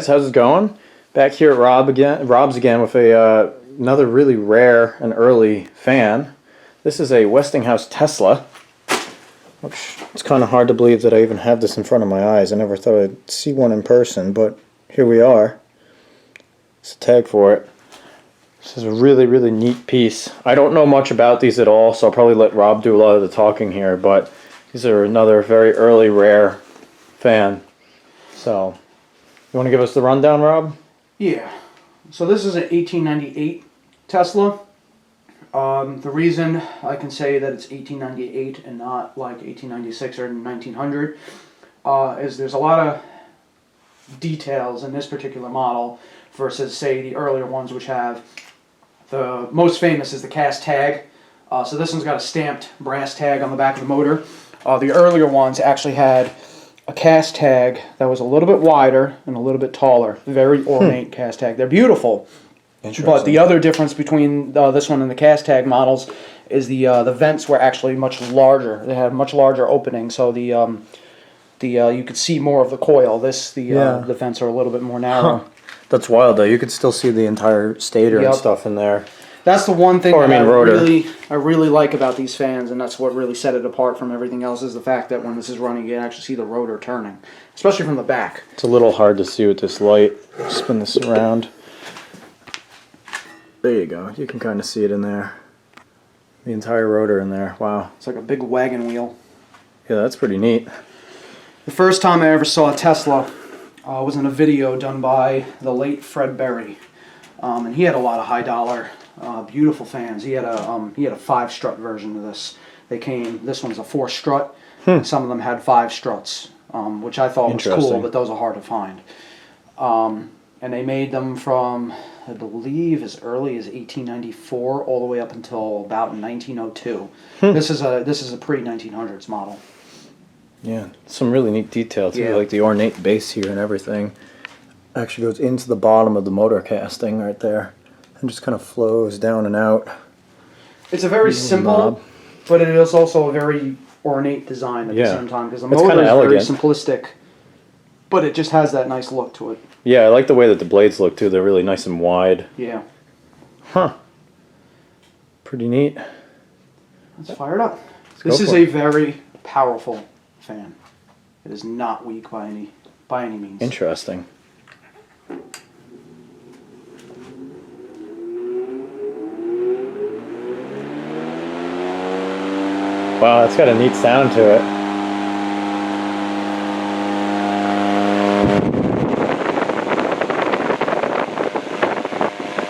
guys, how's it going? Back here at Rob's again with a another really rare and early fan. This is a Westinghouse Tesla, which it's kind of hard to believe that I even have this in front of my eyes. I never thought I'd see one in person, but here we are. It's a tag for it. This is a really, really neat piece. I don't know much about these at all, so I'll probably let Rob do a lot of the talking here, but these are another very early rare fan. So, you want to give us the rundown, Rob? Yeah. So this is an 1898 Tesla. The reason I can say that it's 1898 and not like 1896 or 1900 is there's a lot of details in this particular model versus, say, the earlier ones, which have the most famous is the cast tag. So this one's got a stamped brass tag on the back of the motor. The earlier ones actually had a cast tag that was a little bit wider and a little bit taller. Very ornate cast tag. They're beautiful. But the other difference between this one and the cast tag models is the vents were actually much larger. They had much larger openings, so you could see more of the coil. The vents are a little bit more narrow. Huh. That's wild, though. You could still see the entire stator and stuff in there. That's the one thing I really like about these fans, and that's what really set it apart from everything else, is the fact that when this is running, you can actually see the rotor turning, especially from the back. It's a little hard to see with this light. Spin this around. There you go. You can kind of see it in there. The entire rotor in there. Wow. It's like a big wagon wheel. Yeah, that's pretty neat. The first time I ever saw a Tesla was in a video done by the late Fred Berry. And he had a lot of high dollar, beautiful fans. He had a 5-strut version of this. This one's a 4-strut. Some of them had 5 struts, which I thought was cool, but those are hard to find. And they made them from, I believe, as early as 1894 all the way up until about 1902. This is a pre-1900s model. Yeah, some really neat detail too, like the ornate base here and everything. Actually goes into the bottom of the motor casting right there and just kind of flows down and out. It's a very simple, but it is also a very ornate design at the same time, because the motor is very simplistic, but it just has that nice look to it. Yeah, I like the way that the blades look too. They're really nice and wide. Yeah. Huh. Pretty neat. Let's fire it up. This is a very powerful fan. It is not weak by any means. Interesting. Wow, it's got a neat sound to it.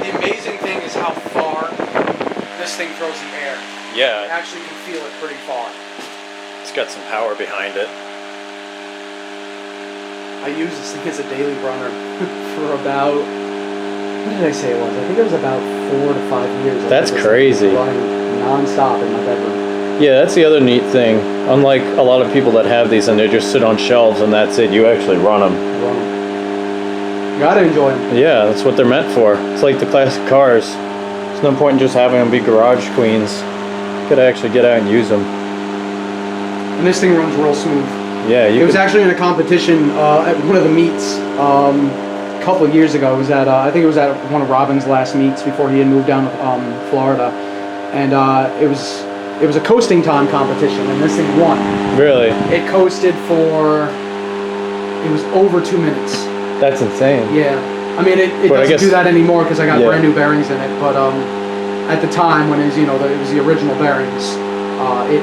The amazing thing is how far this thing throws the air. Yeah. You actually can feel it pretty far. It's got some power behind it. I used this thing as a daily runner for about, what did I say it was? I think it was about 4 to 5 years. That's crazy. Running non-stop in my bedroom. Yeah, that's the other neat thing. Unlike a lot of people that have these and they just sit on shelves and that's it, you actually run them. You gotta enjoy them. Yeah, that's what they're meant for. It's like the classic cars. There's no point in just having them be garage queens. You gotta actually get out and use them. And this thing runs real smooth. Yeah, it was actually in a competition at one of the meets a couple of years ago. It was at I think it was at one of Robin's last meets before he had moved down to Florida, and it was a coasting time competition, and this thing won. Really? It coasted for, it was over 2 minutes. That's insane. Yeah, I mean it doesn't do that anymore because I got brand new bearings in it. But at the time when it was it was the original bearings, it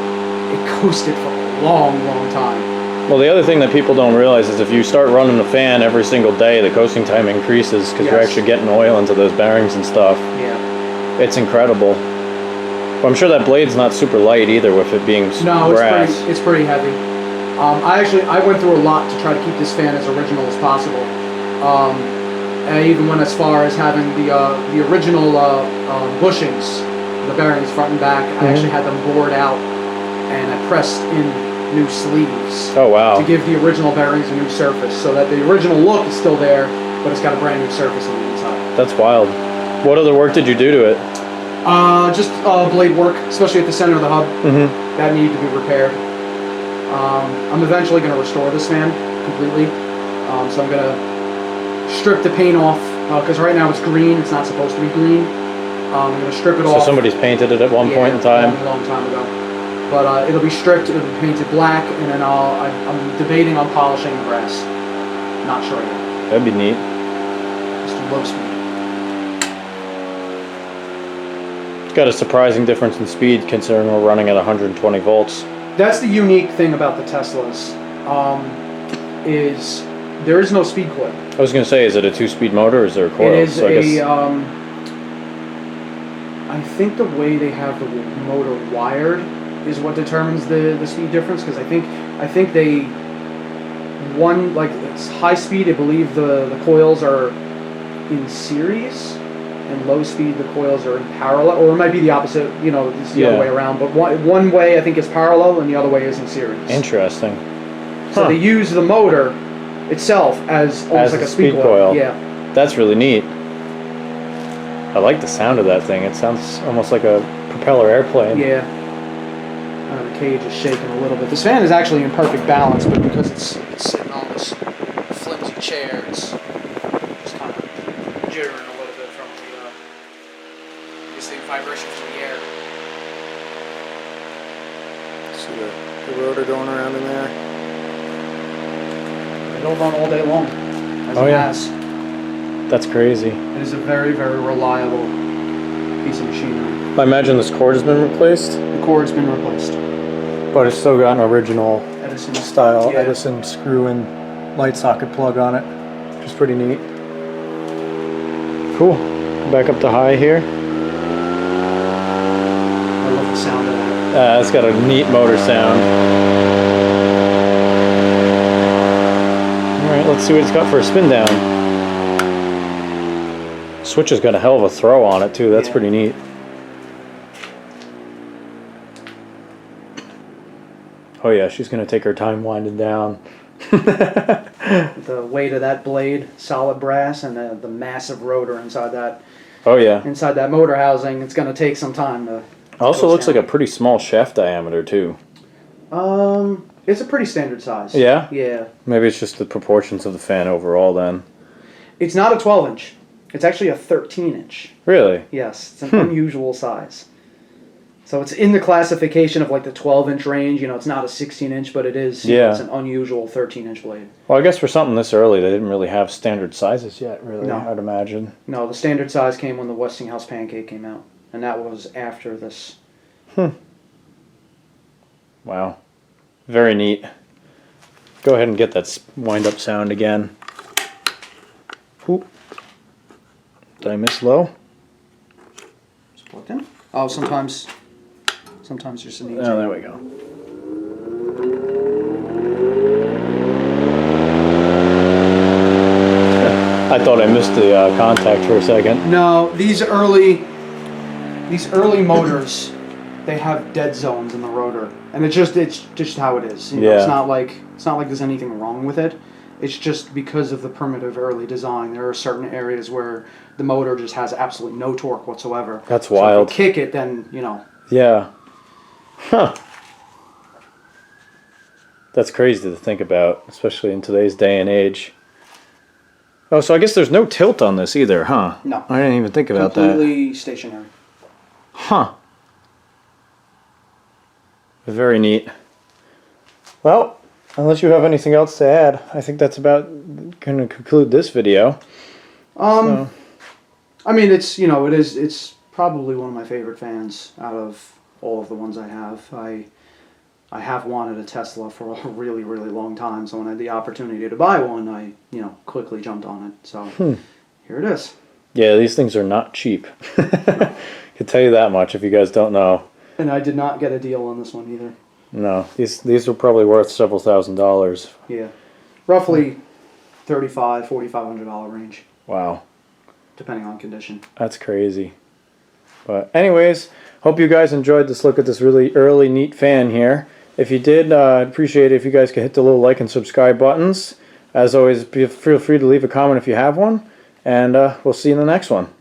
coasted for a long time. Well, the other thing that people don't realize is if you start running the fan every single day, the coasting time increases because you're actually getting oil into those bearings and stuff. Yeah. It's incredible. But I'm sure that blade's not super light either with it being brass. It's pretty heavy. I went through a lot to try to keep this fan as original as possible. And I even went as far as having the original bushings, the bearings front and back. I actually had them bored out, and I pressed in new sleeves. Oh wow! To give the original bearings a new surface, so that the original look is still there, but it's got a brand new surface on the inside. That's wild. What other work did you do to it? Just blade work, especially at the center of the hub. That needed to be repaired. I'm eventually going to restore this fan completely. So I'm going to strip the paint off, because right now it's green. It's not supposed to be green. I'm going to strip it off. So somebody's painted it at one point in time? A long time ago. But it'll be stripped, it'll be painted black, and then I'm debating on polishing the brass. Not sure yet. That'd be neat. Just a low speed. It's got a surprising difference in speed considering we're running at 120 volts. That's the unique thing about the Teslas, is there is no speed coil. I was going to say, is it a 2-speed motor or is there a coil? It is so I think the way they have the motor wired is what determines the speed difference, because I think they like it's high speed. I believe the coils are in series, and low speed the coils are in parallel, or it might be the opposite. You know, it's the other way around. But one way I think is parallel, and the other way is in series. Interesting. So they use the motor itself as almost like a speed coil. Yeah, that's really neat. I like the sound of that thing. It sounds almost like a propeller airplane. Yeah. The cage is shaking a little bit. This fan is actually in perfect balance, but because it's sitting on this flimsy chair, it's just kind of jittering a little bit from the vibration from the air. See the rotor going around in there. It'll run all day long. As it has. That's crazy. It is a very, very reliable piece of machinery. I imagine this cord has been replaced. The cord's been replaced. But it's still got an original Edison style yeah. Edison screw-in light socket plug on it, which is pretty neat. Cool. Back up to high here. I love the sound of that. It's got a neat motor sound. Alright, let's see what it's got for a spin down. Switch has got a hell of a throw on it too, that's pretty neat. Oh yeah, she's going to take her time winding down. The weight of that blade, solid brass, and the massive rotor inside that. Oh yeah. Inside that motor housing, it's going to take some time to. Also looks like a pretty small shaft diameter too. It's a pretty standard size. Yeah? Yeah. Maybe it's just the proportions of the fan overall then. It's not a 12-inch. It's actually a 13-inch. Really? Yes, it's an unusual size. So it's in the classification of like the 12-inch range. You know, it's not a 16-inch, but it is. Yeah. It's an unusual 13-inch blade. Well, I guess for something this early, they didn't really have standard sizes yet, really, No. I'd imagine. No, the standard size came when the Westinghouse Pancake came out, and that was after this. Wow. Very neat. Go ahead and get that wind-up sound again. Oop. Did I miss low? Just plugged in. Oh, sometimes there's an EJ. Oh, there we go. I thought I missed the contact for a second. No, these early motors, they have dead zones in the rotor, and it's just how it is. You know, it's not like there's anything wrong with it. It's just because of the primitive early design. There are certain areas where the motor just has absolutely no torque whatsoever. That's wild. So if you kick it, then you know. Yeah. Huh. That's crazy to think about, especially in today's day and age. Oh, so I guess there's no tilt on this either, huh? No. I didn't even think about that. Completely stationary. Huh. Very neat. Well, unless you have anything else to add, I think that's about going to conclude this video. I mean, it's probably one of my favorite fans out of all of the ones I have. I have wanted a Tesla for a really, really long time, so when I had the opportunity to buy one, I quickly jumped on it. So here it is. Yeah, these things are not cheap. I can tell you that much if you guys don't know. And I did not get a deal on this one either. No, these are probably worth several $1,000s. Yeah, roughly $4,500 range. Wow. Depending on condition. That's crazy. But anyways, hope you guys enjoyed this look at this really early neat fan here. If you did, I'd appreciate it if you guys could hit the little like and subscribe buttons. As always, feel free to leave a comment if you have one. And we'll see you in the next one.